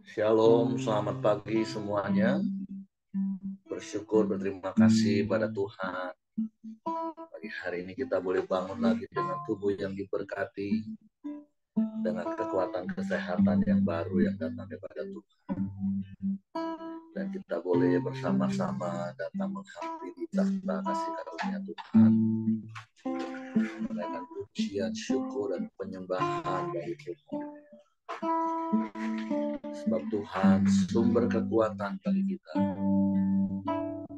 Shalom, selamat pagi semuanya. Bersyukur, berterima kasih pada Tuhan. Pagi hari ini kita boleh bangun lagi dengan tubuh yang diberkati, dengan kekuatan kesehatan yang baru yang datang daripada Tuhan. Dan kita boleh bersama-sama datang menghampiri takhta kasih karunia Tuhan. Menaikkan pujian, syukur, dan penyembahan bagi Tuhan. Sebab Tuhan sumber kekuatan bagi kita.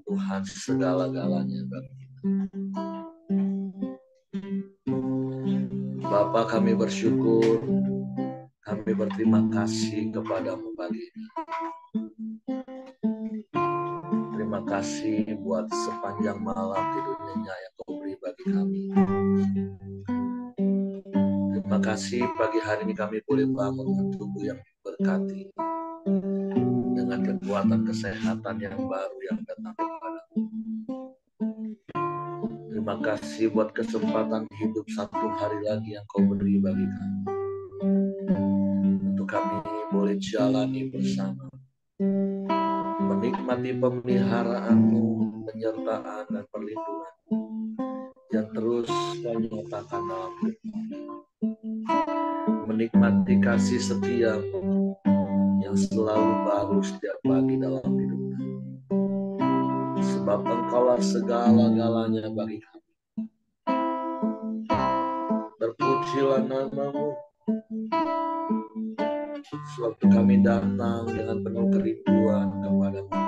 Tuhan segala-galanya bagi kita. Bapa, kami bersyukur, kami berterima kasih kepadamu pagi ini. Terima kasih buat sepanjang malam tidur nyenyak yang kau beri bagi kami. Terima kasih pagi hari ini kami boleh bangun dengan tubuh yang diberkati, dengan kekuatan kesehatan yang baru yang datang kepadamu. Terima kasih buat kesempatan hidup satu hari lagi yang kau beri bagi kami. Untuk kami boleh jalani bersama, menikmati pemeliharaan-Mu, penyertaan dan perlindungan yang terus kau nyatakan dalam hidup kami. Menikmati kasih setia-Mu yang selalu baru setiap pagi dalam hidup kami. Sebab Engkaulah segala-galanya bagi kami. Terpujilah nama-Mu, sebab kami datang dengan penuh kerinduan kepada-Mu.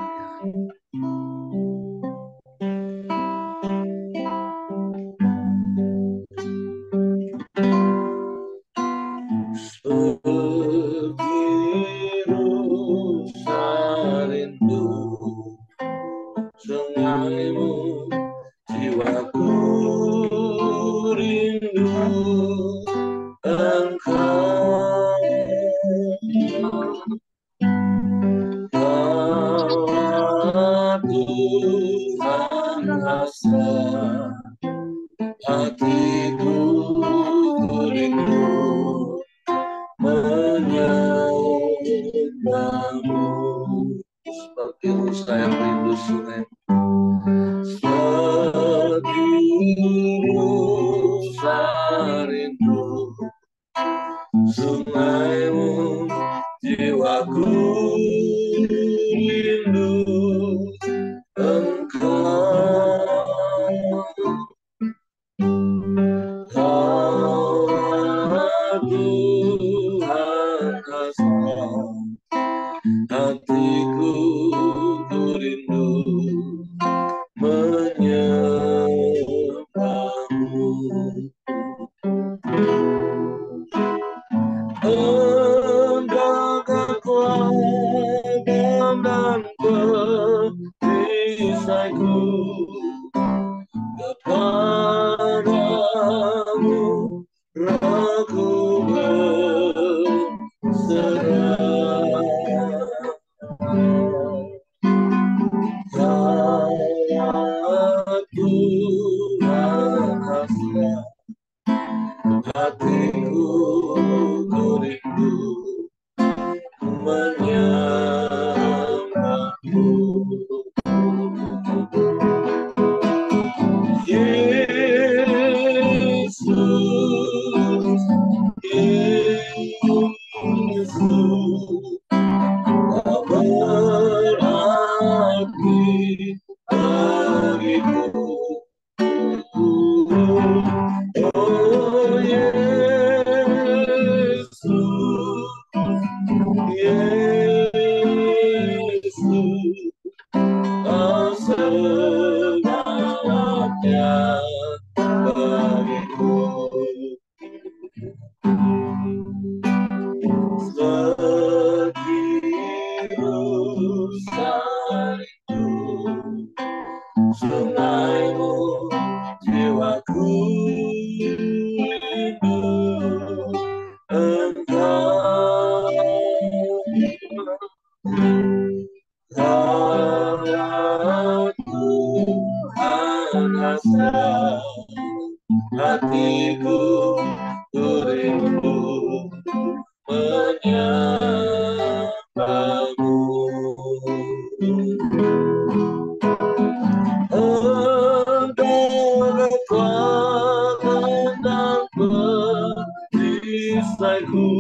perisaiku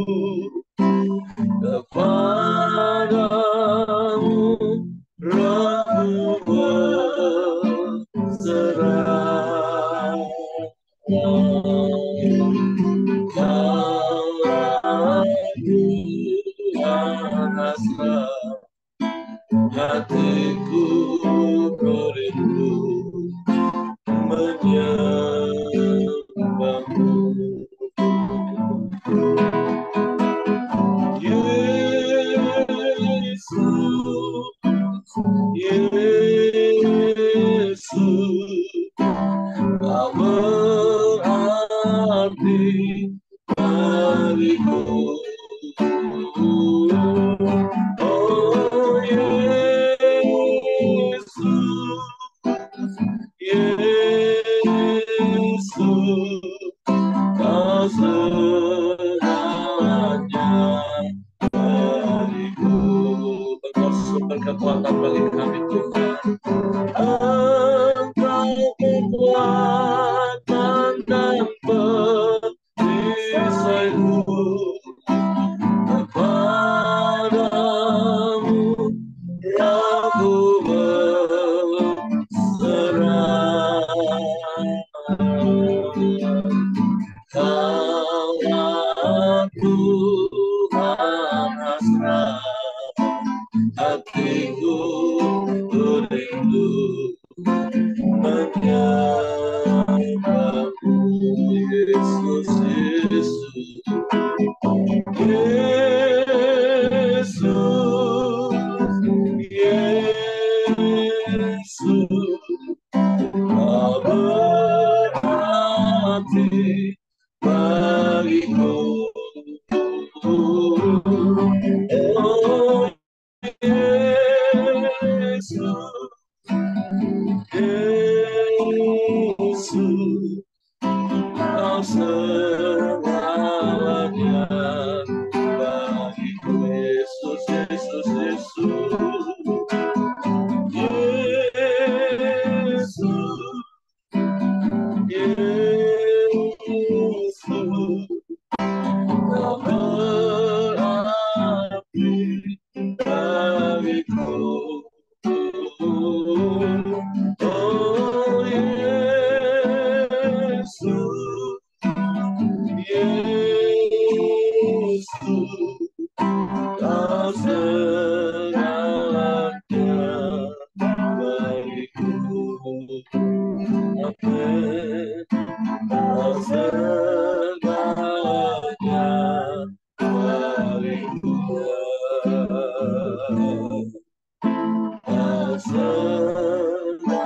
kepadamu, Rohku berserah. Hatiku merindu menyembahmu, Yesus, Yesus, Kau berarti bagiku. Oh Yesus, Yesus, Kau segalanya bagiku. Engkau sumber kekuatan bagi kami Tuhan. Engkau kekuatan dan perisaiku, kepadamu aku berserah. Kaulah Tuhan hasrat hatiku, rindu menyembahmu, Yesus, Yesus, Yesus, Yesus, Kau berarti bagiku. Oh Yesus, Yesus, Kau segalanya bagiku. Yesus, Yesus, Yesus, Yesus, Yesus, Kau berarti bagiku. Oh Yesus, Yesus, Kau segalanya bagiku. Amin. Kau segalanya bagiku. Kau segalanya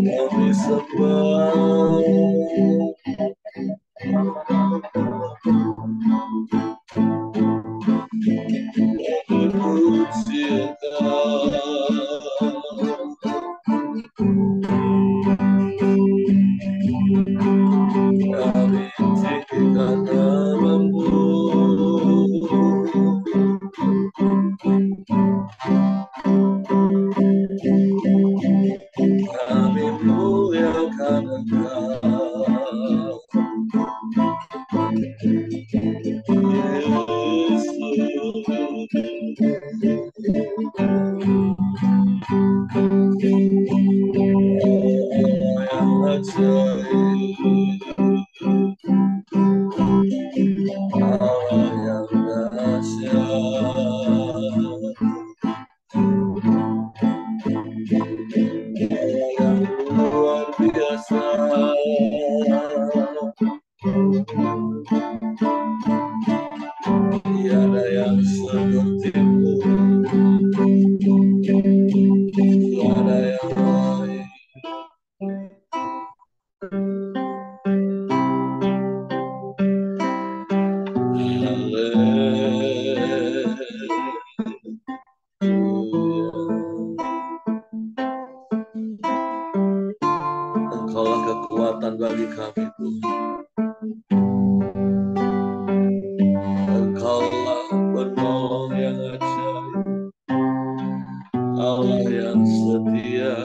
kami sembah, kami puji Engkau, kami tinggikan nama-Mu, kami muliakan Engkau, Yesus. Yang ajaib, Allah yang dahsyat, yang luar biasa. Tiada yang seperti-Mu, tiada yang lain. Engkaulah kekuatan bagi kami, Tuhan. Engkaulah penolong yang ajaib, Allah yang setia.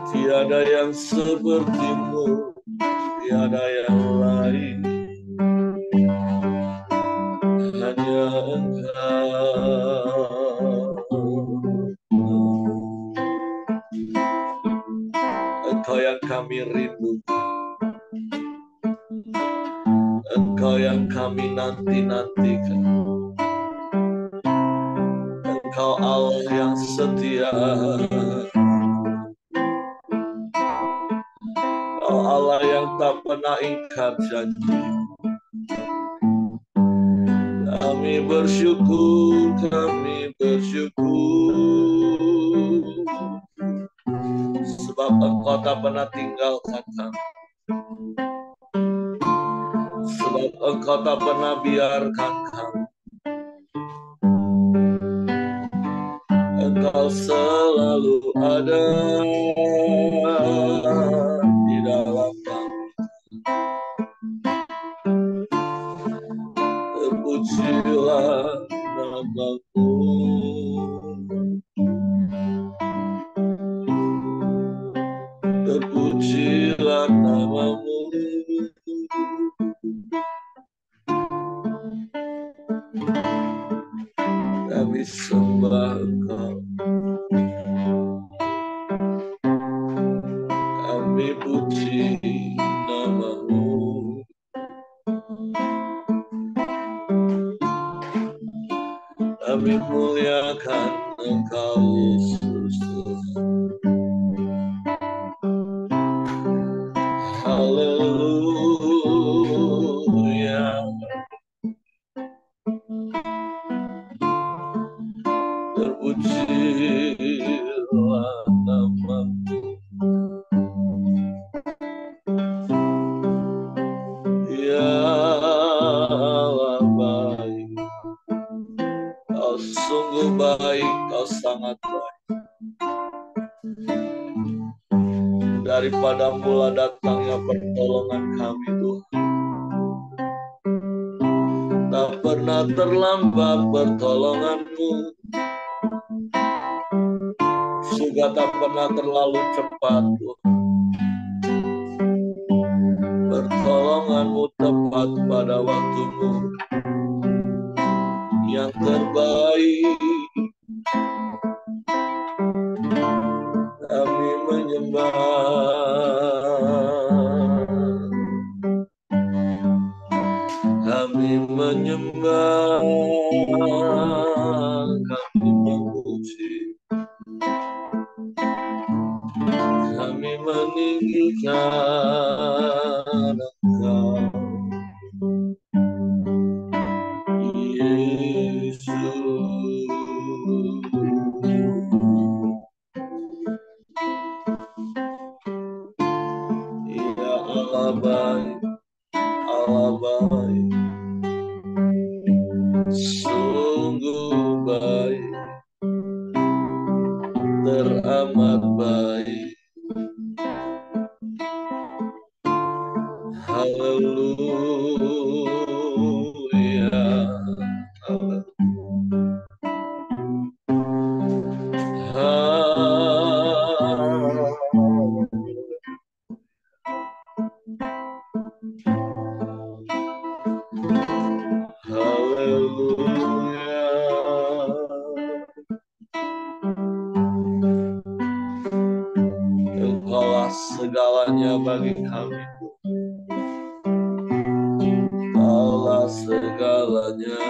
Tiada yang seperti-Mu, tiada yang lain. Hanya Engkau yang kami rindukan, Engkau yang kami nanti-nantikan. Engkau Allah yang setia, Engkau Allah yang tak pernah ingkar janji. Kami bersyukur, sebab Engkau tak pernah tinggalkan kami, sebab Engkau tak pernah biarkan kami. Engkau selalu ada di dalam kami. Terpujilah nama-Mu, terpujilah nama-Mu. Kami sembah Engkau, kami puji nama-Mu. Kami muliakan Engkau, Yesus. Haleluya. Terpujilah nama-Mu. Ya Allah baik, Kau sungguh baik, Kau sangat baik. Daripada mula datangnya pertolongan kami, Tuhan. Tak pernah terlambat pertolongan-Mu, juga tak pernah terlalu cepat, Tuhan. Pertolongan-Mu tepat pada waktu-Mu yang terbaik. Kami menyembah, kami menyembah, kami memuji, kami meninggikan Engkau, Yesus. Ya Allah baik, Allah baik, sungguh baik, teramat baik. Haleluya. Haleluya. Engkaulah segalanya bagi kami. Engkaulah segalanya.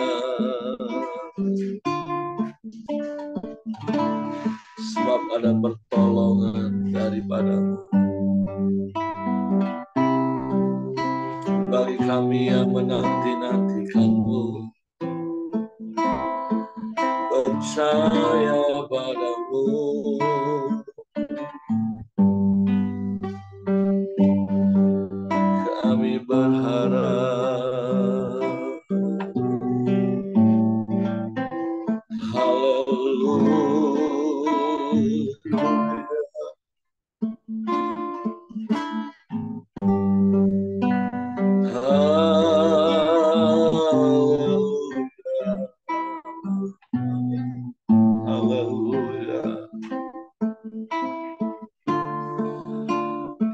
Sebab ada pertolongan dari daripadamu. Bagi kami yang menanti-nantikanmu, percaya padamu, kami berharap.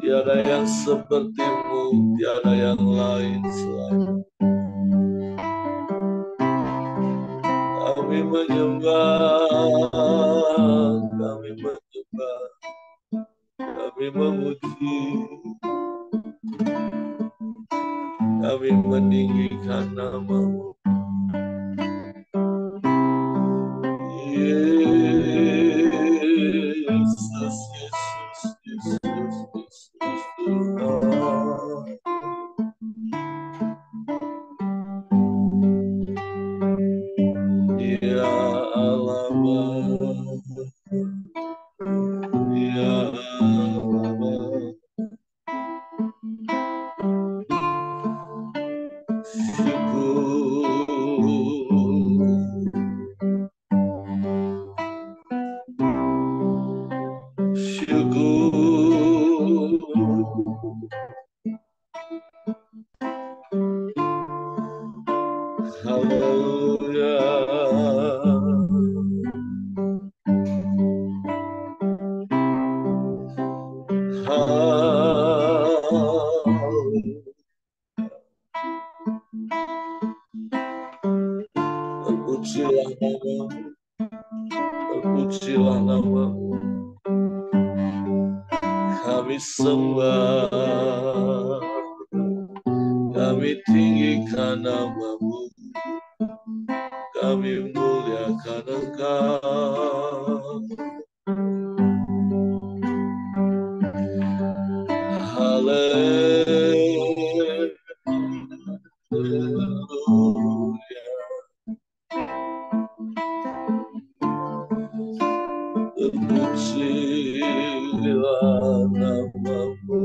Tiada yang sepertimu, tiada yang lain selain. Kami menyembah, kami memuji, kami meninggikan namamu. Yesus, Yesus, Yesus, Yesus Tuhan. Ya Allah, ya Allah, terpujilah namamu, kami sembah, kami tinggikan namamu, kami muliakan Engkau. Haleluya, terpujilah namamu.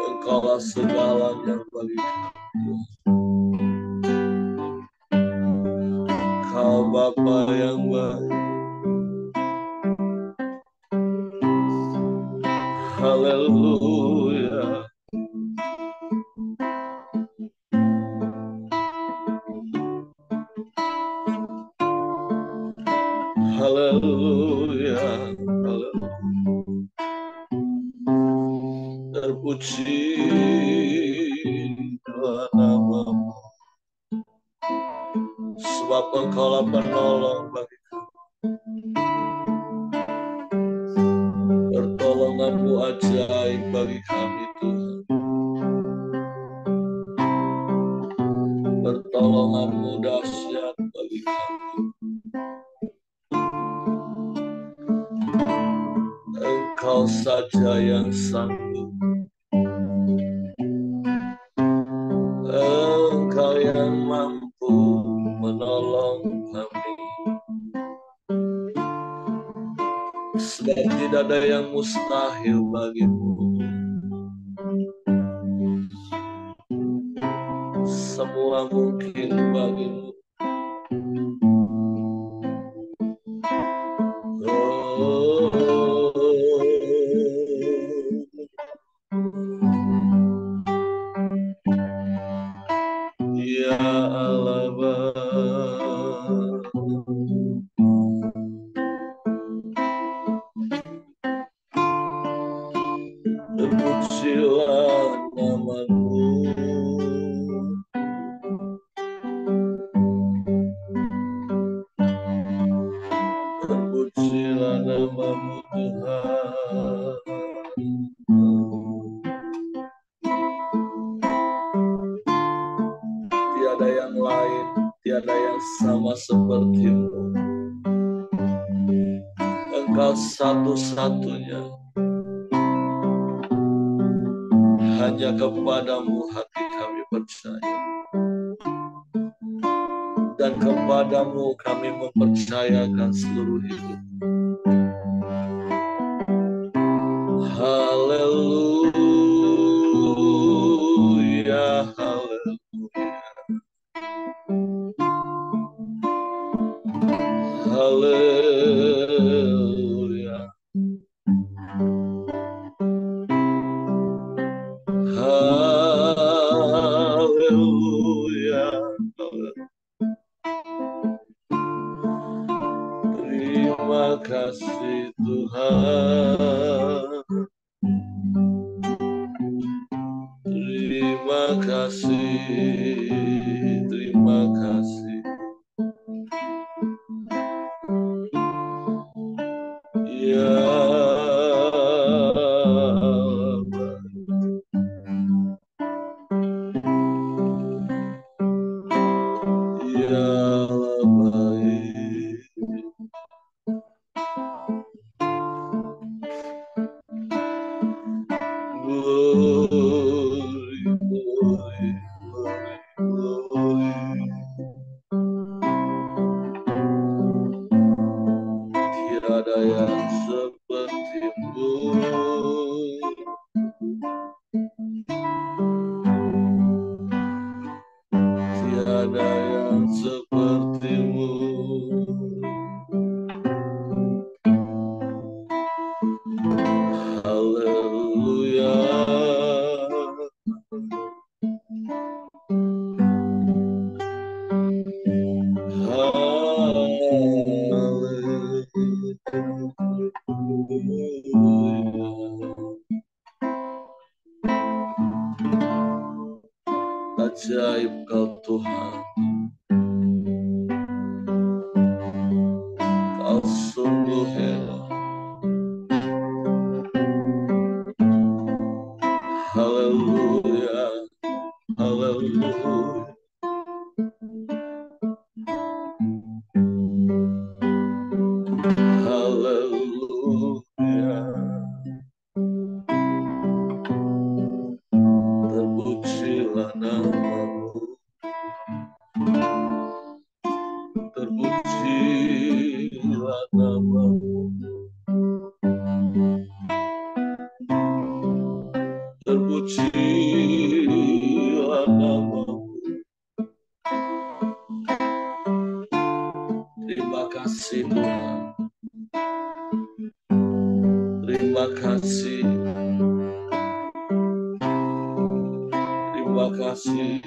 Engkaulah segalanya bagi kami. Kau Bapa yang baik. Haleluya. Haleluya. Terpujilah namamu, sebab Engkaulah penolong bagi kami. Pertolonganmu ajaib bagi kami, Tuhan. Pertolonganmu dahsyat bagi kami. Engkau saja yang sanggup. Engkau yang mampu menolong kami. Sebab tidak ada yang mustahil bagimu. Semua mungkin bagimu. Ya Allah, terpujilah namamu. Terpujilah namamu, Tuhan. sama seperti-Mu. Engkau satu-satunya. Hanya kepada-Mu hati kami percaya. Dan kepada-Mu kami mempercayakan seluruh hidup. Haleluya, haleluya. Haleluya. Haleluya. Terima kasih Tuhan. Terima kasih. Terima kasih. Ya tiada yang seperti-Mu. Tiada yang seperti-Mu. Haleluya. Ajaib Kau Tuhan. Kau sungguh hebat. Haleluya. Haleluya. Haleluya. Terpujilah nama-Mu. Terpujilah nama-Mu. Terpujilah nama-Mu. Terima kasih Tuhan. Terima kasih. Terima kasih.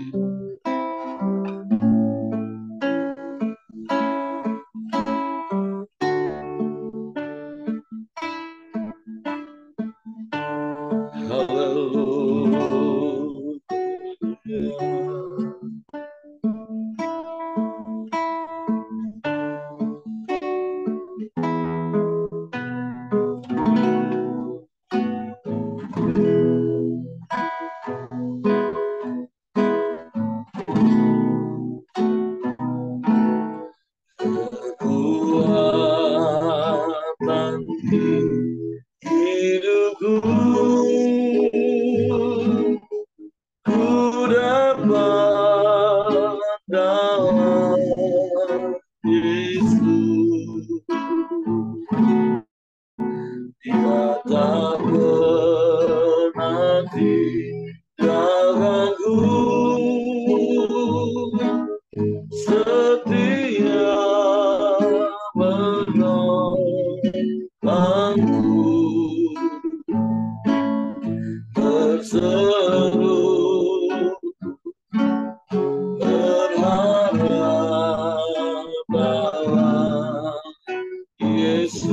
Kekuatan hidupku ku dapat dalam Yesus. Dia tak pernah tinggalkanku, setia menolongku, terseru berharap dalam Yesus.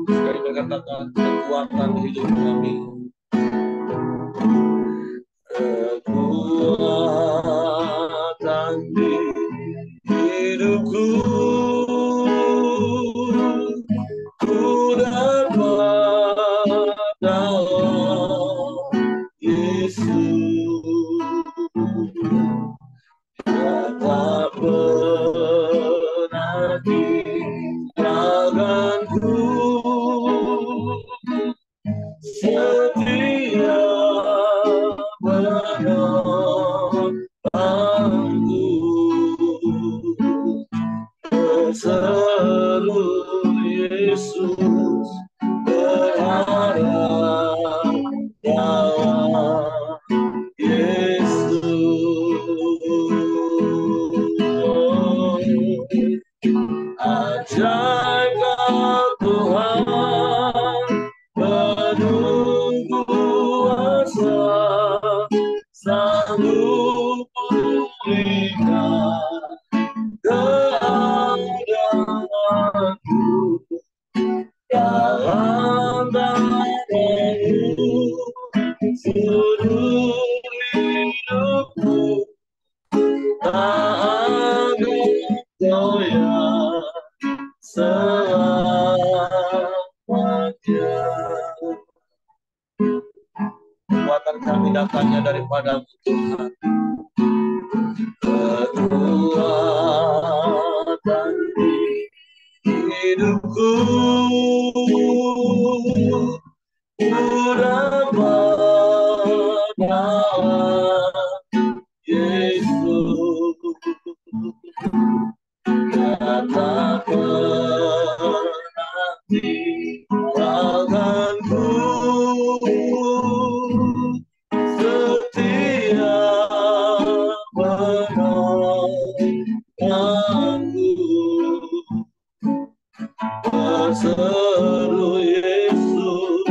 Sekali berkatakan kekuatan hidup kami. Kekuatan di hidupku ku dapat dalam Yesus. Dia tak dalam tanganmu seluruh hidupku, tak ada goyah selamanya. Kekuatan kami datangnya daripada Tuhan. Kekuatan di hidupku dapat Yesus, kata pernah tinggalkanku, setia menolongku, berseru Yesus,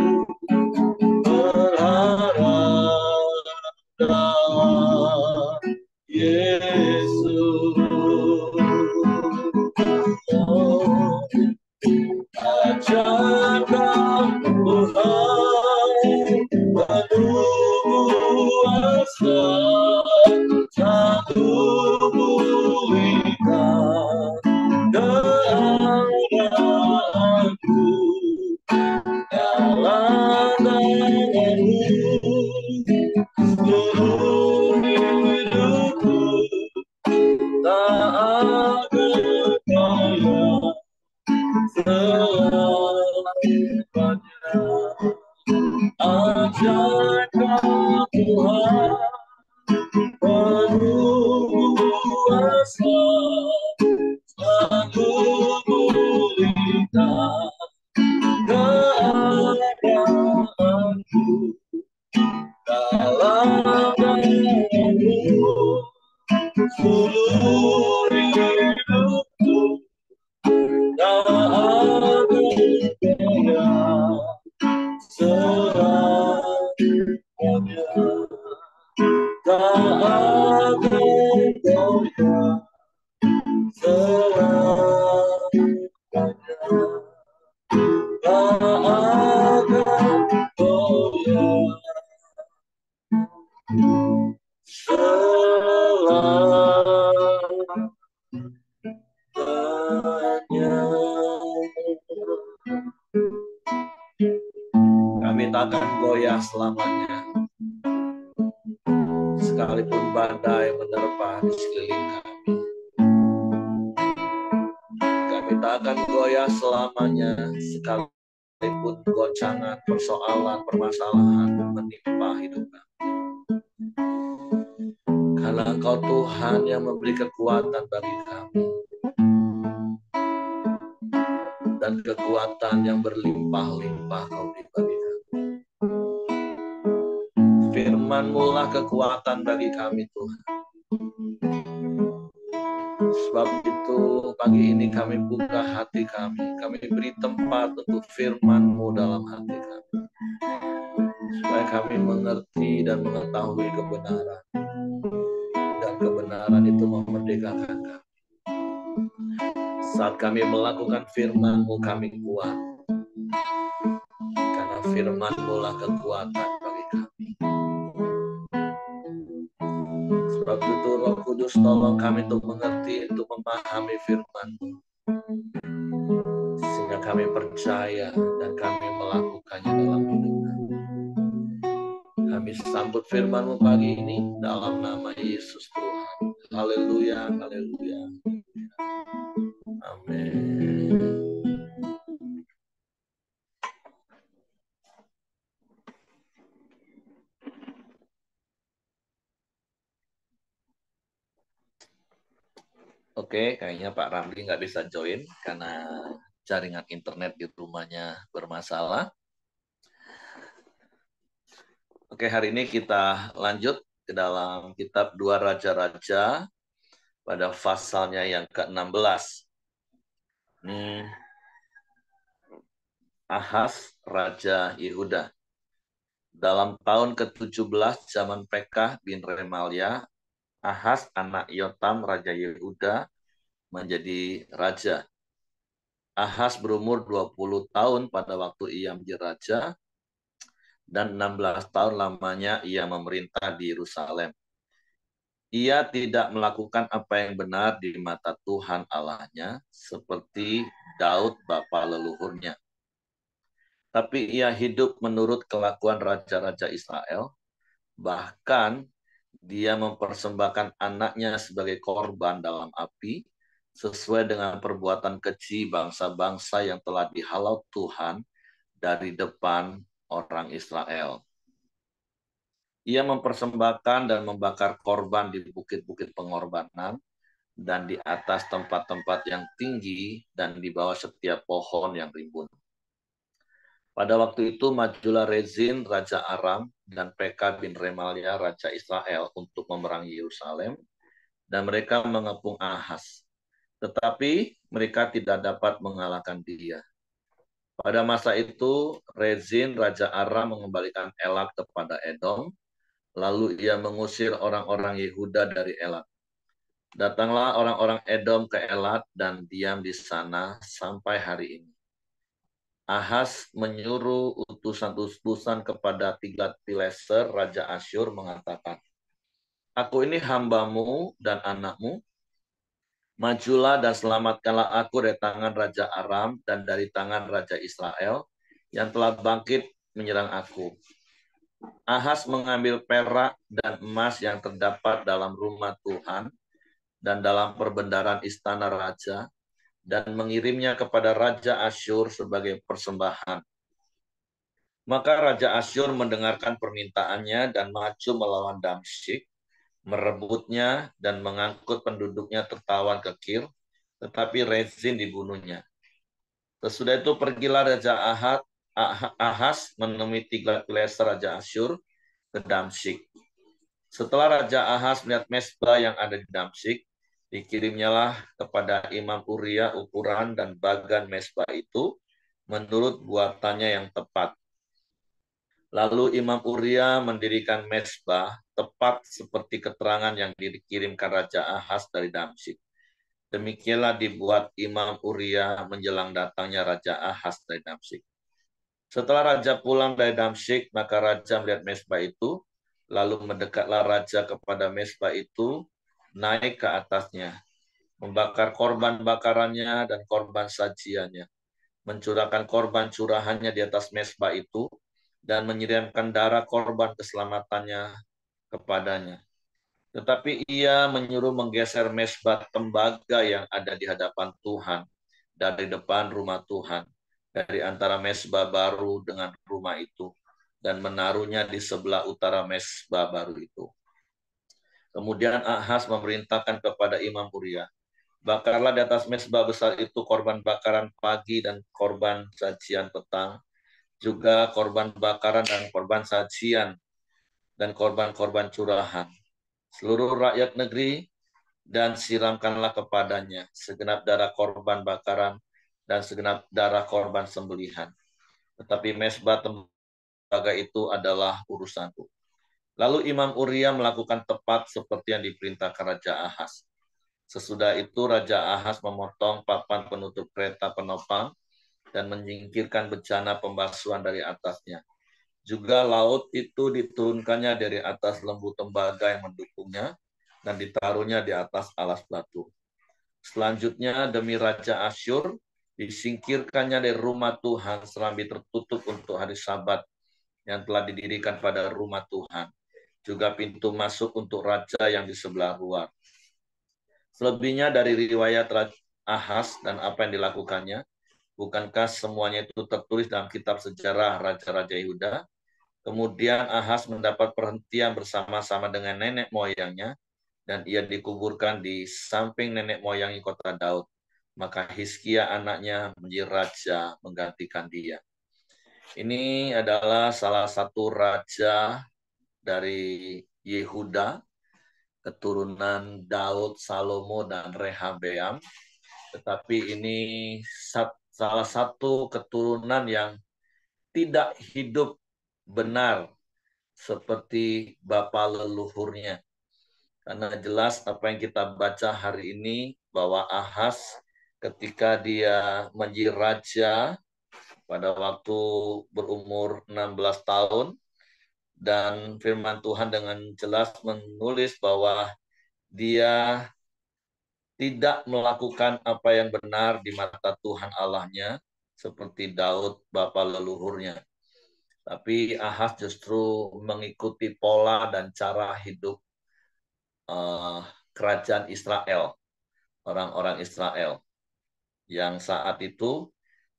berharap dalam Yesus. Oh, ajarkan Tuhan penuh asa, satu pulihkan keadaanku, dalam tanganmu seluruh hidupku, tak ada goyah selamanya. Ajarkan Tuhan penuh asa, sanggup pulihkan keadaanku, dalam tanganmu seluruh hidupku, tak ada goyah selamanya, tak ada goyah selamanya, tak ada goyah selamanya. Kami tak akan goyah selamanya, sekalipun badai menerpa di sekeliling kami. Kami tak akan goyah selamanya, sekalipun goncangan, persoalan, permasalahan menimpa hidup kami. Karena Engkau Tuhan yang memberi kekuatan bagi kami, dan kekuatan yang berlimpah-limpah Kau beri bagi kami. Firman-Mu lah kekuatan bagi kami Tuhan. Sebab itu pagi ini kami buka hati kami beri tempat untuk firman-Mu dalam hati kami, supaya kami mengerti dan mengetahui kebenaran, dan kebenaran itu memerdekakan kami. Saat kami melakukan firman-Mu kami kuat, karena firman-Mu lah kekuatan bagi kami. Sebab itu Roh Kudus tolong kami untuk mengerti, untuk memahami firman-Mu, sehingga kami percaya dan kami melakukannya dalam hidup kami. Kami sambut firman-Mu pagi ini dalam nama Yesus Tuhan. Haleluya, haleluya. Amin. Oke, kayaknya Pak Ramli nggak bisa join karena jaringan internet di rumahnya bermasalah. Oke, hari ini kita lanjut ke dalam kitab 2 Raja-Raja pada pasalnya yang ke-16. Ini Ahaz, Raja Yehuda. Dalam tahun ke-17 zaman Pekah bin Remalia, Ahaz anak Yotam Raja Yehuda menjadi raja. Ahas berumur 20 tahun pada waktu ia menjadi raja, dan 16 tahun lamanya ia memerintah di Yerusalem. Ia tidak melakukan apa yang benar di mata Tuhan Allahnya, seperti Daud bapa leluhurnya. Tapi ia hidup menurut kelakuan raja-raja Israel, bahkan dia mempersembahkan anaknya sebagai korban dalam api, sesuai dengan perbuatan keji bangsa-bangsa yang telah dihalau Tuhan dari depan orang Israel. Ia mempersembahkan dan membakar korban di bukit-bukit pengorbanan dan di atas tempat-tempat yang tinggi dan di bawah setiap pohon yang rimbun. Pada waktu itu majulah Rezin, Raja Aram, dan Pekah bin Remalia, Raja Israel, untuk memerangi Yerusalem, dan mereka mengepung Ahas. Tetapi mereka tidak dapat mengalahkan dia. Pada masa itu, Rezin, Raja Aram, mengembalikan Elat kepada Edom, lalu ia mengusir orang-orang Yehuda dari Elat. Datanglah orang-orang Edom ke Elat dan diam di sana sampai hari ini. Ahas menyuruh utusan-utusan kepada Tiglat-Pileser, Raja Asyur, mengatakan, "Aku ini hambamu dan anakmu. Majulah dan selamatkanlah aku dari tangan Raja Aram dan dari tangan Raja Israel yang telah bangkit menyerang aku." Ahas mengambil perak dan emas yang terdapat dalam rumah Tuhan dan dalam perbendaharaan istana raja, dan mengirimnya kepada Raja Asyur sebagai persembahan. Maka Raja Asyur mendengarkan permintaannya dan maju melawan Damsyik, merebutnya dan mengangkut penduduknya tertawan ke Kir, tetapi Rezin dibunuhnya. Sesudah itu pergilah Raja Ahas menemui Tiglat-Pileser Raja Asyur ke Damsyik. Setelah Raja Ahas melihat mesbah yang ada di Damsyik, dikirimnyalah kepada Imam Uria ukuran dan bagan mesbah itu menurut buatannya yang tepat. Lalu Imam Uria mendirikan mesbah tepat seperti keterangan yang dikirimkan Raja Ahas dari Damsyik. Demikianlah dibuat Imam Uria menjelang datangnya Raja Ahas dari Damsyik. Setelah Raja pulang dari Damsyik, maka Raja melihat mesbah itu, lalu mendekatlah Raja kepada mesbah itu, naik ke atasnya, membakar korban bakarannya dan korban sajiannya, mencurahkan korban curahannya di atas mesbah itu, dan menyiramkan darah korban keselamatannya kepadanya. Tetapi ia menyuruh menggeser mesbah tembaga yang ada di hadapan Tuhan dari depan rumah Tuhan, dari antara mesbah baru dengan rumah itu, dan menaruhnya di sebelah utara mesbah baru itu. Kemudian Ahas memerintahkan kepada Imam Uria, "Bakarlah di atas mesbah besar itu korban bakaran pagi dan korban sajian petang, juga korban bakaran dan korban sajian, dan korban-korban curahan seluruh rakyat negeri, dan siramkanlah kepadanya segenap darah korban bakaran dan segenap darah korban sembelihan. Tetapi mesbah tembaga itu adalah urusanku." Lalu Imam Uria melakukan tepat seperti yang diperintahkan Raja Ahas. Sesudah itu Raja Ahas memotong papan penutup kereta penopang dan menyingkirkan bejana pembasuhan dari atasnya. Juga laut itu diturunkannya dari atas lembu tembaga yang mendukungnya dan ditaruhnya di atas alas batu. Selanjutnya demi Raja Asyur disingkirkannya dari rumah Tuhan serambi tertutup untuk hari Sabat yang telah didirikan pada rumah Tuhan, juga pintu masuk untuk raja yang di sebelah luar. Selebihnya dari riwayat Ahas dan apa yang dilakukannya, bukankah semuanya itu tertulis dalam kitab sejarah Raja-Raja Yehuda? Kemudian Ahas mendapat perhentian bersama-sama dengan nenek moyangnya, dan ia dikuburkan di samping nenek moyangnya kota Daud. Maka Hizkia anaknya menjadi raja menggantikan dia. Ini adalah salah satu raja dari Yehuda, keturunan Daud, Salomo, dan Rehabeam. Tetapi ini salah satu keturunan yang tidak hidup benar seperti bapa leluhurnya. Karena jelas apa yang kita baca hari ini bahwa Ahas ketika dia menjadi raja pada waktu berumur 16 tahun, dan firman Tuhan dengan jelas menulis bahwa dia tidak melakukan apa yang benar di mata Tuhan Allahnya seperti Daud bapa leluhurnya. Tapi Ahaz justru mengikuti pola dan cara hidup kerajaan Israel, orang-orang Israel yang saat itu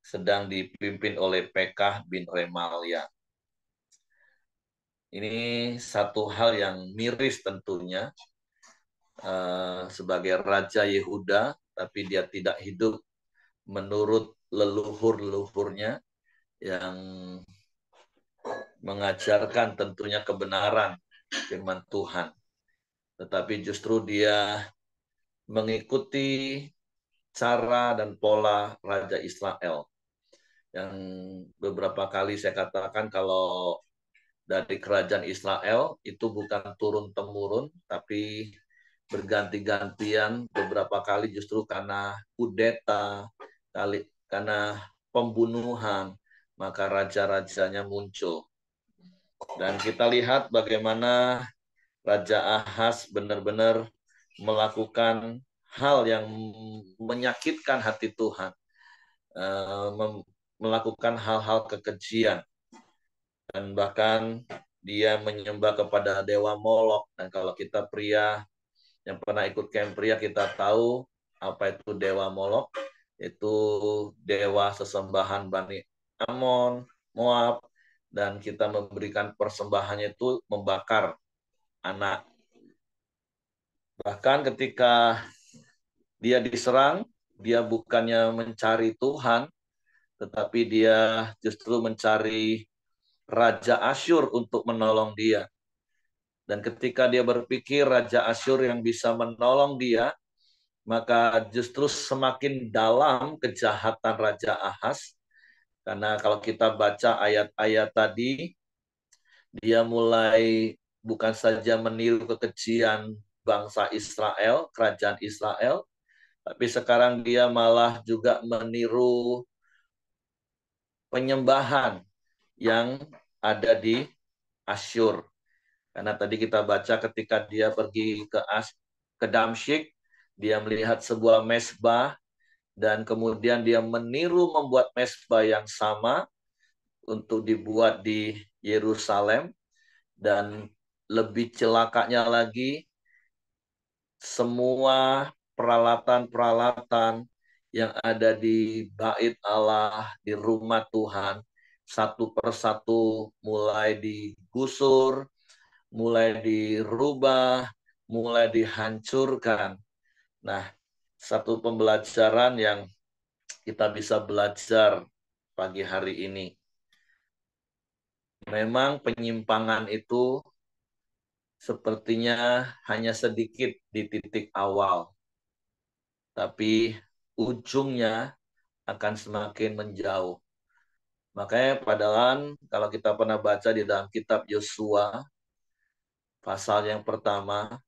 sedang dipimpin oleh Pekah bin Remalia. Ini satu hal yang miris tentunya, sebagai Raja Yehuda, tapi dia tidak hidup menurut leluhur-leluhurnya yang mengajarkan tentunya kebenaran firman Tuhan. Tetapi justru dia mengikuti cara dan pola Raja Israel. Yang beberapa kali saya katakan kalau dari kerajaan Israel itu bukan turun-temurun, tapi berganti-gantian, beberapa kali justru karena kudeta, karena pembunuhan, maka raja-rajanya muncul. Dan kita lihat bagaimana Raja Ahaz benar-benar melakukan hal yang menyakitkan hati Tuhan, melakukan hal-hal kekejian, dan bahkan dia menyembah kepada dewa Molok. Dan kalau kita pria yang pernah ikut camp pria, kita tahu apa itu dewa Molok. Itu dewa sesembahan Bani Amon, Moab, dan kita memberikan persembahannya itu membakar anak. Bahkan ketika dia diserang, dia bukannya mencari Tuhan, tetapi dia justru mencari Raja Asyur untuk menolong dia. Dan ketika dia berpikir Raja Asyur yang bisa menolong dia, maka justru semakin dalam kejahatan Raja Ahaz. Karena kalau kita baca ayat-ayat tadi, dia mulai bukan saja meniru kekejian bangsa Israel, kerajaan Israel, tapi sekarang dia malah juga meniru penyembahan yang ada di Asyur. Karena tadi kita baca ketika dia pergi ke Damsyik, dia melihat sebuah mesbah, dan kemudian dia meniru membuat mesbah yang sama untuk dibuat di Yerusalem. Dan lebih celakanya lagi, semua peralatan-peralatan yang ada di bait Allah, di rumah Tuhan, satu persatu mulai digusur, mulai dirubah, mulai dihancurkan. Nah, satu pembelajaran yang kita bisa belajar pagi hari ini. Memang penyimpangan itu sepertinya hanya sedikit di titik awal, tapi ujungnya akan semakin menjauh. Makanya padahal kalau kita pernah baca di dalam kitab Yosua, pasal yang pertama,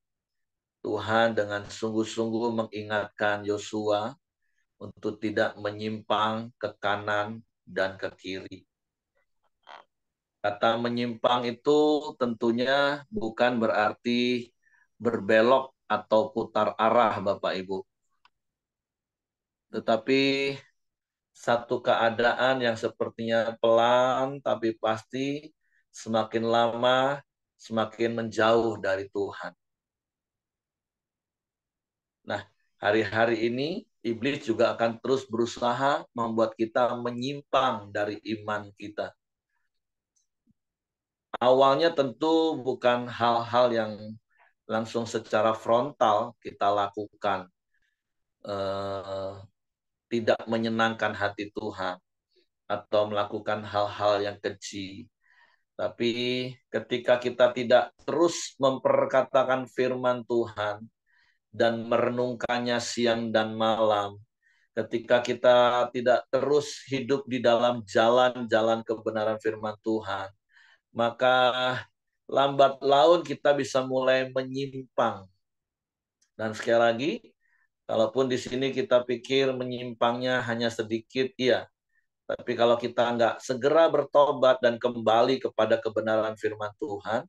Tuhan dengan sungguh-sungguh mengingatkan Yosua untuk tidak menyimpang ke kanan dan ke kiri. Kata menyimpang itu tentunya bukan berarti berbelok atau putar arah, Bapak Ibu. Tetapi satu keadaan yang sepertinya pelan, tapi pasti semakin lama semakin menjauh dari Tuhan. Nah, hari-hari ini iblis juga akan terus berusaha membuat kita menyimpang dari iman kita. Awalnya tentu bukan hal-hal yang langsung secara frontal kita lakukan, tidak menyenangkan hati Tuhan atau melakukan hal-hal yang keji. Tapi ketika kita tidak terus memperkatakan firman Tuhan dan merenungkannya siang dan malam, ketika kita tidak terus hidup di dalam jalan-jalan kebenaran firman Tuhan, maka lambat laun kita bisa mulai menyimpang. Dan sekali lagi, Kalaupun di sini kita pikir menyimpangnya hanya sedikit, iya. Tapi kalau kita nggak segera bertobat dan kembali kepada kebenaran firman Tuhan,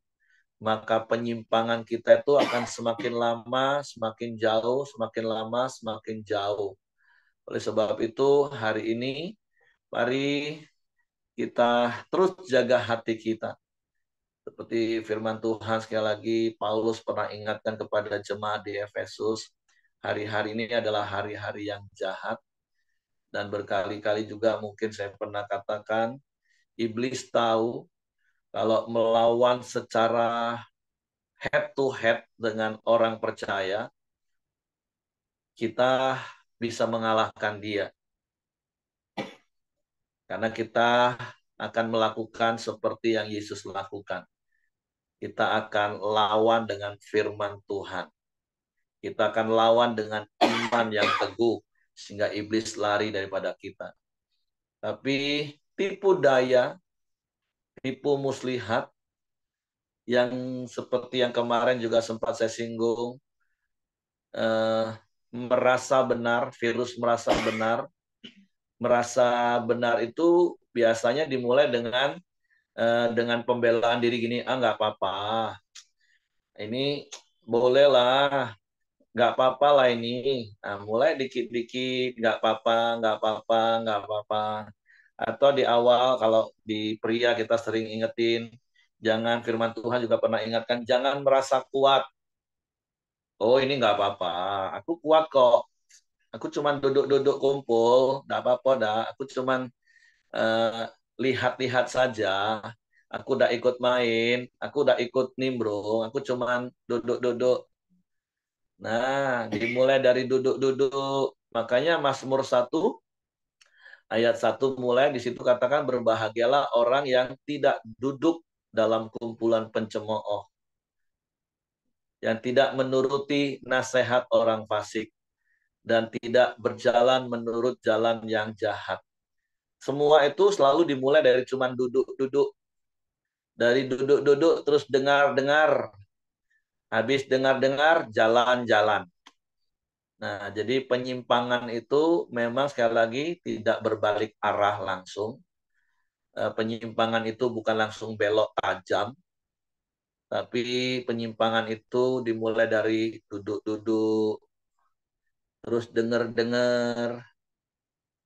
maka penyimpangan kita itu akan semakin lama, semakin jauh, semakin lama, semakin jauh. Oleh sebab itu, hari ini, mari kita terus jaga hati kita. Seperti firman Tuhan sekali lagi, Paulus pernah ingatkan kepada jemaat di Efesus, hari-hari ini adalah hari-hari yang jahat. Dan berkali-kali juga mungkin saya pernah katakan, iblis tahu kalau melawan secara head to head dengan orang percaya, kita bisa mengalahkan dia. Karena kita akan melakukan seperti yang Yesus lakukan. Kita akan lawan dengan firman Tuhan. Kita akan lawan dengan iman yang teguh, sehingga iblis lari daripada kita. Tapi tipu daya, tipu muslihat, yang seperti yang kemarin juga sempat saya singgung, merasa benar, virus merasa benar itu biasanya dimulai dengan pembelaan diri gini, nggak apa-apa, ini bolehlah, nggak apa-apa lah ini. Nah, mulai dikit-dikit, nggak apa-apa, nggak apa-apa, nggak apa-apa. Atau di awal, kalau di pria kita sering ingetin, jangan, firman Tuhan juga pernah ingatkan, jangan merasa kuat. Oh, ini nggak apa-apa, aku kuat kok. Aku cuman duduk-duduk kumpul, nggak apa-apa dah. Aku cuman eh, lihat-lihat saja. Aku udah ikut main, aku udah ikut nimbrung, aku cuman duduk-duduk. Nah, dimulai dari duduk-duduk. Makanya Mazmur 1 ayat 1 mulai di situ katakan, berbahagialah orang yang tidak duduk dalam kumpulan pencemooh, yang tidak menuruti nasihat orang fasik, dan tidak berjalan menurut jalan yang jahat. Semua itu selalu dimulai dari cuman duduk-duduk. Dari duduk-duduk terus dengar-dengar. Habis dengar-dengar, jalan-jalan. Nah, jadi penyimpangan itu memang sekali lagi tidak berbalik arah langsung. Penyimpangan itu bukan langsung belok tajam, tapi penyimpangan itu dimulai dari duduk-duduk, terus dengar-dengar,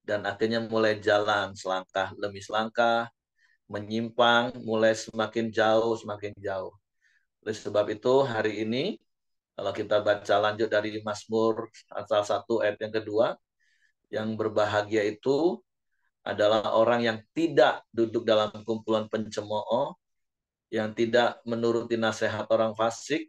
dan akhirnya mulai jalan selangkah demi selangkah, menyimpang, mulai semakin jauh, semakin jauh. Oleh sebab itu, hari ini, kalau kita baca lanjut dari Mazmur pasal 1 ayat yang kedua, yang berbahagia itu adalah orang yang tidak duduk dalam kumpulan pencemooh, yang tidak menuruti nasihat orang fasik,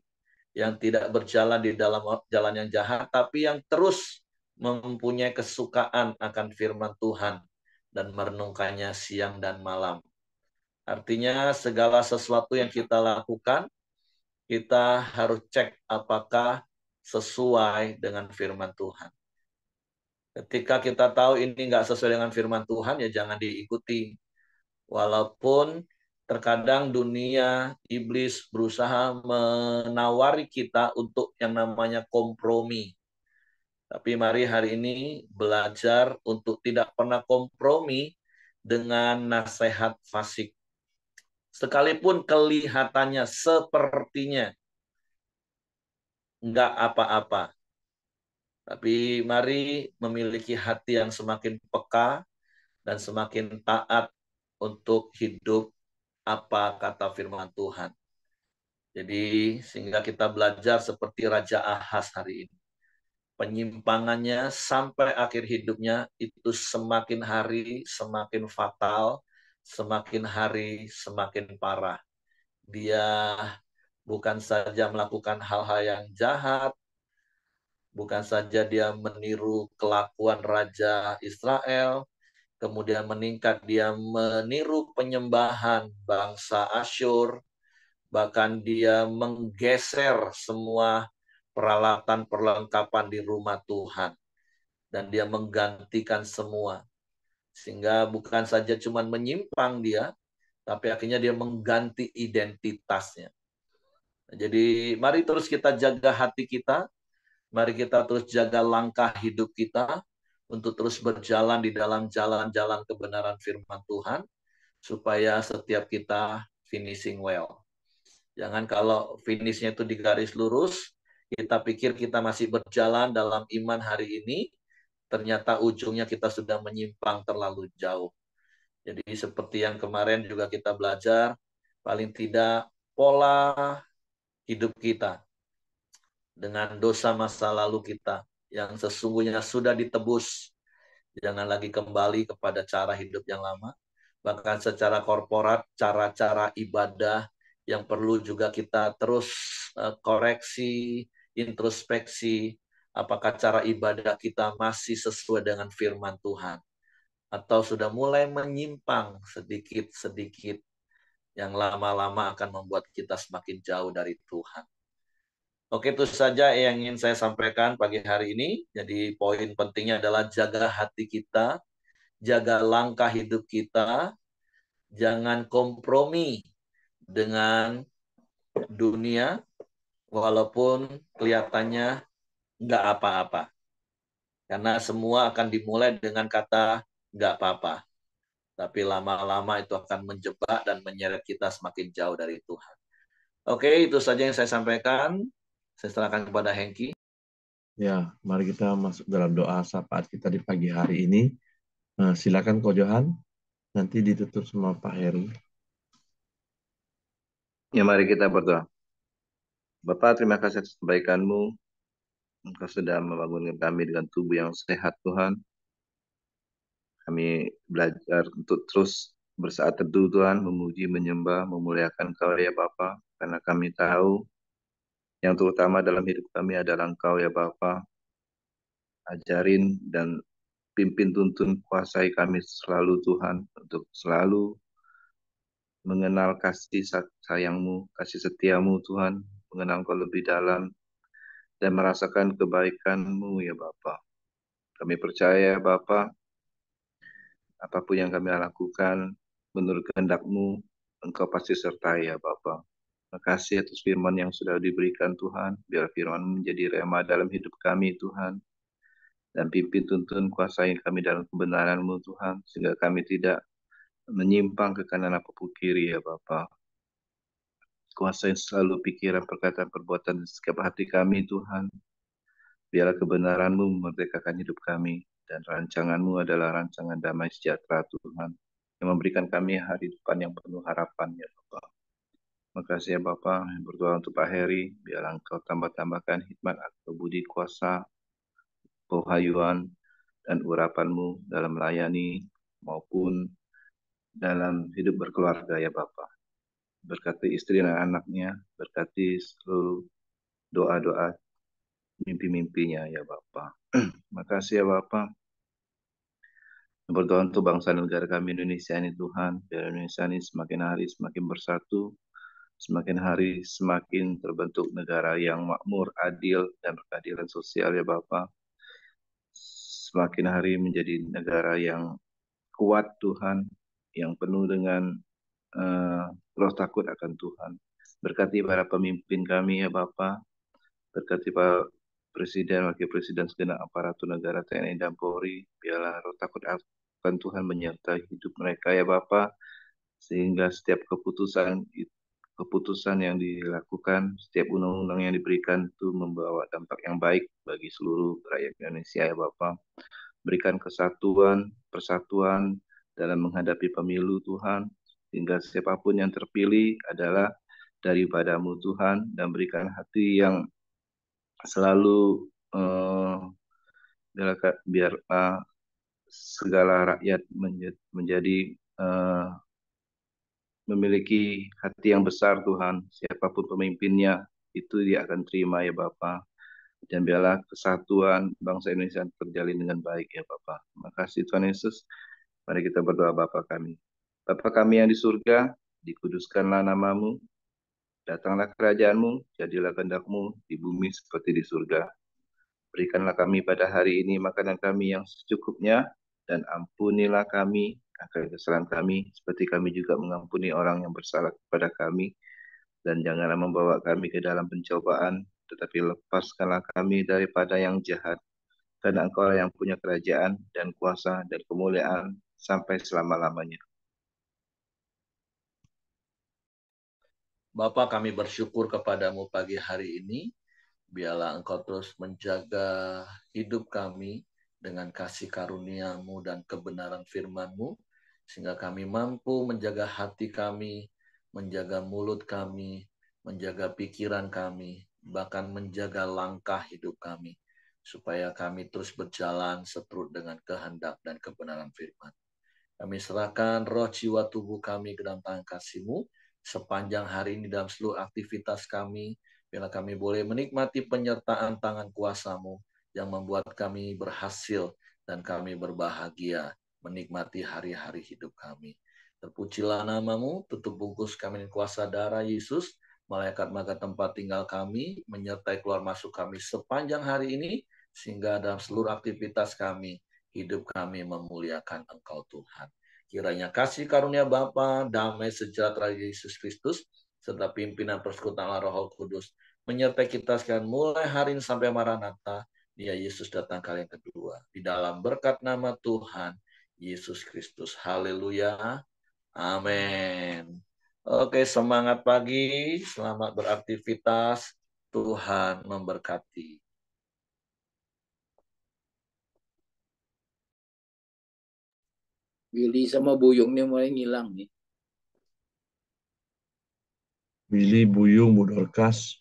yang tidak berjalan di dalam jalan yang jahat, tapi yang terus mempunyai kesukaan akan firman Tuhan dan merenungkannya siang dan malam. Artinya segala sesuatu yang kita lakukan, kita harus cek apakah sesuai dengan firman Tuhan. Ketika kita tahu ini nggak sesuai dengan firman Tuhan, ya jangan diikuti. Walaupun terkadang dunia, iblis berusaha menawari kita untuk yang namanya kompromi. Tapi mari hari ini belajar untuk tidak pernah kompromi dengan nasihat fasik. Sekalipun kelihatannya sepertinya nggak apa-apa. Tapi mari memiliki hati yang semakin peka dan semakin taat untuk hidup apa kata firman Tuhan. Jadi sehingga kita belajar seperti Raja Ahaz hari ini. Penyimpangannya sampai akhir hidupnya itu semakin hari semakin fatal, semakin hari semakin parah. Dia bukan saja melakukan hal-hal yang jahat, bukan saja dia meniru kelakuan Raja Israel, kemudian meningkat dia meniru penyembahan bangsa Asyur, bahkan dia menggeser semua peralatan perlengkapan di rumah Tuhan, dan dia menggantikan semua, sehingga bukan saja cuma menyimpang dia, tapi akhirnya dia mengganti identitasnya. Jadi mari terus kita jaga hati kita, Mari kita terus jaga langkah hidup kita untuk terus berjalan di dalam jalan-jalan kebenaran firman Tuhan, supaya setiap kita finishing well. Jangan kalau finishnya itu di garis lurus, kita pikir kita masih berjalan dalam iman hari ini, ternyata ujungnya kita sudah menyimpang terlalu jauh. Jadi seperti yang kemarin juga kita belajar, paling tidak pola hidup kita dengan dosa masa lalu kita yang sesungguhnya sudah ditebus. Jangan lagi kembali kepada cara hidup yang lama. Bahkan secara korporat, cara-cara ibadah yang perlu juga kita terus koreksi, introspeksi, apakah cara ibadah kita masih sesuai dengan firman Tuhan, atau sudah mulai menyimpang sedikit-sedikit, yang lama-lama akan membuat kita semakin jauh dari Tuhan. Oke, itu saja yang ingin saya sampaikan pagi hari ini. Jadi poin pentingnya adalah jaga hati kita, jaga langkah hidup kita, jangan kompromi dengan dunia, walaupun kelihatannya nggak apa-apa. Karena semua akan dimulai dengan kata nggak apa-apa. Tapi lama-lama itu akan menjebak dan menyeret kita semakin jauh dari Tuhan. Oke, itu saja yang saya sampaikan. Saya serahkan kepada Hengki. Ya, mari kita masuk dalam doa syafaat kita di pagi hari ini. Silakan Ko Johan, nanti ditutup sama Pak Heru. Ya, mari kita berdoa. Bapak, terima kasih atas kebaikan-Mu. Engkau sudah membangunkan kami dengan tubuh yang sehat, Tuhan. Kami belajar untuk terus bersaat teduh, Tuhan, memuji, menyembah, memuliakan Engkau, ya Bapa, karena kami tahu yang terutama dalam hidup kami adalah Engkau, ya Bapa. Ajarin dan pimpin, tuntun, kuasai kami selalu, Tuhan, untuk selalu mengenal kasih sayang-Mu, kasih setia-Mu, Tuhan, mengenal Engkau lebih dalam, dan merasakan kebaikan-Mu, ya Bapa. Kami percaya, Bapa, apapun yang kami lakukan, menurut kehendak-Mu, Engkau pasti sertai, ya Bapa. Terima kasih atas firman yang sudah diberikan, Tuhan. Biar firman menjadi rema dalam hidup kami, Tuhan. Dan pimpin, tuntun, kuasai kami dalam kebenaran-Mu, Tuhan. Sehingga kami tidak menyimpang ke kanan apapun kiri, ya Bapa. Kuasai selalu pikiran, perkataan, perbuatan di setiap hati kami, Tuhan. Biarlah kebenaran-Mu memerdekakan hidup kami. Dan rancangan-Mu adalah rancangan damai sejahtera, Tuhan, yang memberikan kami hari depan yang penuh harapan, ya Bapak. Terima kasih, ya Bapak. Yang berdoa untuk Pak Heri, biarlah Engkau tambah-tambahkan hikmat atau budi kuasa, pewahyuan, dan urapan-Mu dalam melayani maupun dalam hidup berkeluarga, ya Bapak. Berkati istri dan anaknya, berkati seluruh doa-doa, mimpi-mimpinya, ya Bapak. Terima kasih, ya Bapak. Berdoa untuk bangsa dan negara kami Indonesia ini, Tuhan. Biar Indonesia ini semakin hari semakin bersatu, semakin hari semakin terbentuk negara yang makmur, adil, dan berkeadilan sosial, ya Bapak. Semakin hari menjadi negara yang kuat, Tuhan, yang penuh dengan roh takut akan Tuhan. Berkati para pemimpin kami, ya Bapak. Berkati para Presiden, Wakil Presiden, segenap aparatur negara, TNI dan Polri. Biarlah roh takut akan Tuhan menyertai hidup mereka, ya Bapak. Sehingga setiap keputusan yang dilakukan, setiap undang-undang yang diberikan itu membawa dampak yang baik bagi seluruh rakyat Indonesia, ya Bapak. Berikan kesatuan, persatuan dalam menghadapi pemilu, Tuhan. Sehingga siapapun yang terpilih adalah daripada-Mu, Tuhan. Dan berikan hati yang selalu biar segala rakyat menjadi memiliki hati yang besar, Tuhan. Siapapun pemimpinnya, itu dia akan terima, ya Bapak. Dan biarlah kesatuan bangsa Indonesia terjalin dengan baik, ya Bapak. Terima kasih, Tuhan Yesus. Mari kita berdoa, Bapa kami. Bapa kami yang di surga, dikuduskanlah nama-Mu. Datanglah kerajaan-Mu, jadilah kehendak-Mu di bumi seperti di surga. Berikanlah kami pada hari ini makanan kami yang secukupnya, dan ampunilah kami akan kesalahan kami, seperti kami juga mengampuni orang yang bersalah kepada kami. Dan janganlah membawa kami ke dalam pencobaan, tetapi lepaskanlah kami daripada yang jahat. Karena Engkau yang punya kerajaan dan kuasa dan kemuliaan sampai selama-lamanya. Bapa, kami bersyukur kepadamu pagi hari ini. Biarlah Engkau terus menjaga hidup kami dengan kasih karunia-Mu dan kebenaran firman-Mu, sehingga kami mampu menjaga hati kami, menjaga mulut kami, menjaga pikiran kami, bahkan menjaga langkah hidup kami, supaya kami terus berjalan seturut dengan kehendak dan kebenaran firman. Kami serahkan roh, jiwa, tubuh kami ke dalam tangan kasih-Mu sepanjang hari ini dalam seluruh aktivitas kami. Bila kami boleh menikmati penyertaan tangan kuasa-Mu yang membuat kami berhasil dan kami berbahagia menikmati hari-hari hidup kami. Terpujilah nama-Mu, tutup bungkus kami dengan kuasa darah Yesus, malaikat-malaikat tempat tinggal kami, menyertai keluar masuk kami sepanjang hari ini, sehingga dalam seluruh aktivitas kami, hidup kami memuliakan Engkau Tuhan. Kiranya kasih karunia Bapa, damai sejahtera Yesus Kristus, serta pimpinan persekutuan Roh Kudus menyertai kita sekalian mulai hari ini sampai Maranatha. Dia Yesus datang kali yang kedua. Di dalam berkat nama Tuhan Yesus Kristus. Haleluya. Amin. Oke, semangat pagi, selamat beraktivitas. Tuhan memberkati. Willy sama Buyung nih mulai ngilang nih. Willy, Buyung, Bu Dorcas,